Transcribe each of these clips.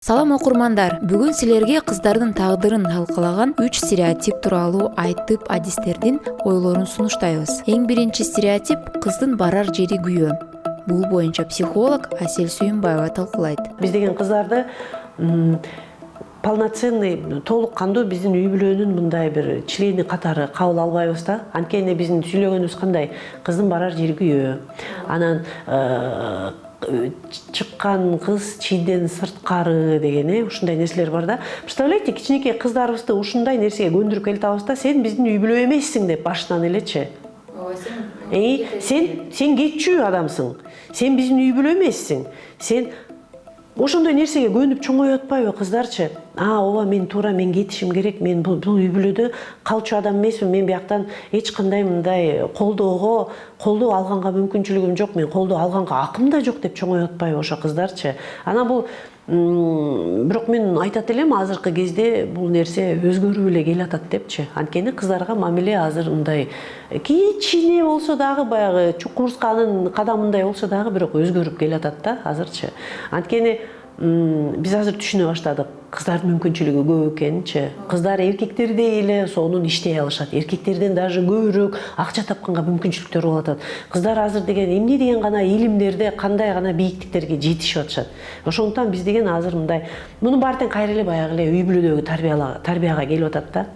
Салам окурмандар, бүгүн силерге кыздардын тагдырын талкалаган 3 стереотип тууралуу айтып адистердин ойлорун сунуштайбыз. Эң биринчи стереотип — кыздын барар жери күйөө. Бул боюнча психолог Асель Сүйүнбаева талкуулайт. Биз деген кыздарды полноценный, толук кандуу биздин үй бүлөнүн мындай бир члени катары кабыл албайбыз да. Анткени биздин сүйлөгөнүбүз кандай? Кыздын барар жери күйөө. Анан чыккан кыз чийден сырткары деген ушундай нерселер бар да. Представляете, кичинекей кыздарыбызды ушундай нерсеге көндүрүп келатабыз да, сен биздин үй бүлө эмессиң деп башынан элечи. Сен кетчү адамсың. Сен биздин үй бүлө эмессиң. Сен ошондой нерсеге көнүп чоңоюп атпайбы кыздарчы? Ооба, мен кетишим керек. Мен бул үй бүлөдө калчу адам эмесмин. Мен бияктан эч кандай мындай колдоо алганга мүмкүнчүлүгүм жок. Мен колдоо алганга акым да жок деп чоңоюп атпайбы ошо кыздарчы? Анан бул бирок мен айтат элем, азыркы кезде бул нерсе өзгөрүп эле келатат депчи. Анткени кыздарга мамиле азыр мындай кичине болсо дагы баягы чукмурсканын кадамындай болсо дагы бирок өзгөрүп келатат да азырчы. Анткени биз азыр түшүнө баштадык кыздардын мүмкүнчүлүгү көп экенинчи. Кыздар эркектердей эле сонун иштей алышат. Эркектерден даже көбүрөөк акча тапканга мүмкүнчүлүктөр болуп атат. Кыздар азыр деген эмне деген гана илимдерде, кандай гана бийиктиктерге жетишип атышат. Ошондуктан биз деген азыр мындай мунун баары тең кайра эле баягы эле үй бүлөдөгү тарбияга келип атат да.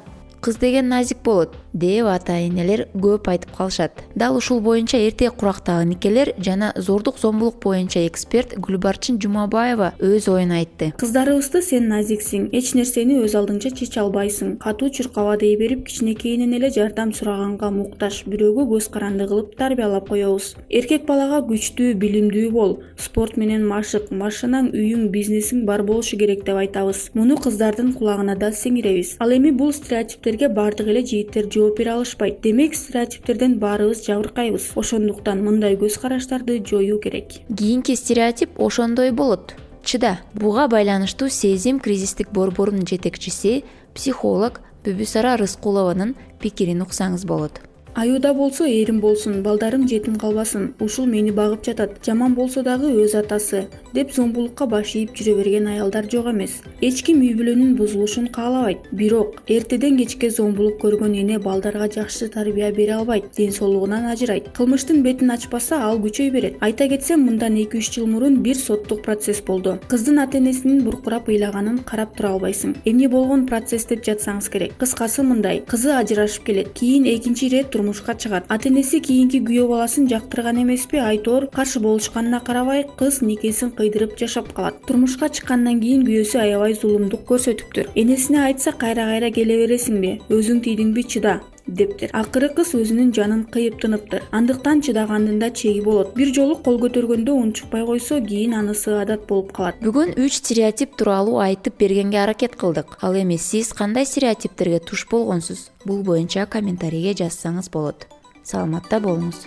Кыз деген назик болот деп ата-энелер көп айтып калышат. Дал ушул боюнча эрте курактагы никелер жана зордук зомбулук боюнча эксперт Гүлбарчын Жумабаева өз оюн айтты. Кыздарыбызды сен назиксиң, эч нерсени өз алдынча чече албайсың. Катуу чуркаба дей берип, кичинекейинен эле жардам сураганга муктаж, бирөөгө көз каранды кылып тарбиялап коебуз. Эркек балага күчтүү, билимдүү бол, спорт менен машык, машинаң, үйүң, бизнесиң бар болушу керек деп айтабыз. Муну кыздардын кулагына да сиңиребиз. Ал эми бул стереотиптерге бардык эле жигиттер жооп бере алышпайт. Демек стереотиптерден баарыбыз жабыркайбыз. Ошондуктан мындай көз караштарды жоюу керек. Кийинки стереотип ошондой болот. Чыда. Буга байланыштуу сезим кризистик борборунун жетекчиси, психолог Бүбүсара Рыскулованын пикирин уксаңыз болот. Аюуда болсо эрим болсун, балдарым жетим калбасын, ушул мени багып жатат, жаман болсо дагы өз атасы деп зомбулукка баш ийип жүрө берген аялдар жок эмес. Эч ким үй бүлөнүн бузулушун каалабайт, бирок эртеден кечке зомбулук көргөн эне балдарга жакшы тарбия бере албайт, ден соолугунан ажырайт. Кылмыштын бетин ачпаса, ал күчөй берет. Айта кетсем, мындан 2-3 жыл мурун бир соттук процесс болду. Кыздын ата-энесинин буркурап ыйлаганын карап тура албайсың. Эмне болгон процесс деп жатсаңыз керек. Кыскасы мындай: кызы ажырашып келет, кийин экинчи ирет турмушка чыгат. Ата-энеси кийинки күйөө баласын жактырган эмеспи, айтор каршы болушканына карабай, кыз никесин кыйдырып жашап калат. Турмушка чыккандан кийин күйөөсү аябай зулумдук көрсөтүптүр. Энесине айтса, кайра келе бересиңби, өзүң тийдиңби, чыда дептир. Акыры кыз өзүнүн жанын кыйып тыныптыр. Андыктан чыдагандын да чеги болот. Бир жолу кол көтөргөндө унчукпай койсо, кийин анысы адат болуп калат. Бүгүн 3 стереотип тууралуу айтып бергенге аракет кылдык. Ал эми сиз кандай стереотиптерге туш болгонсуз? Бул боюнча комментарийге жазсаңыз болот. Саламатта болуңуз.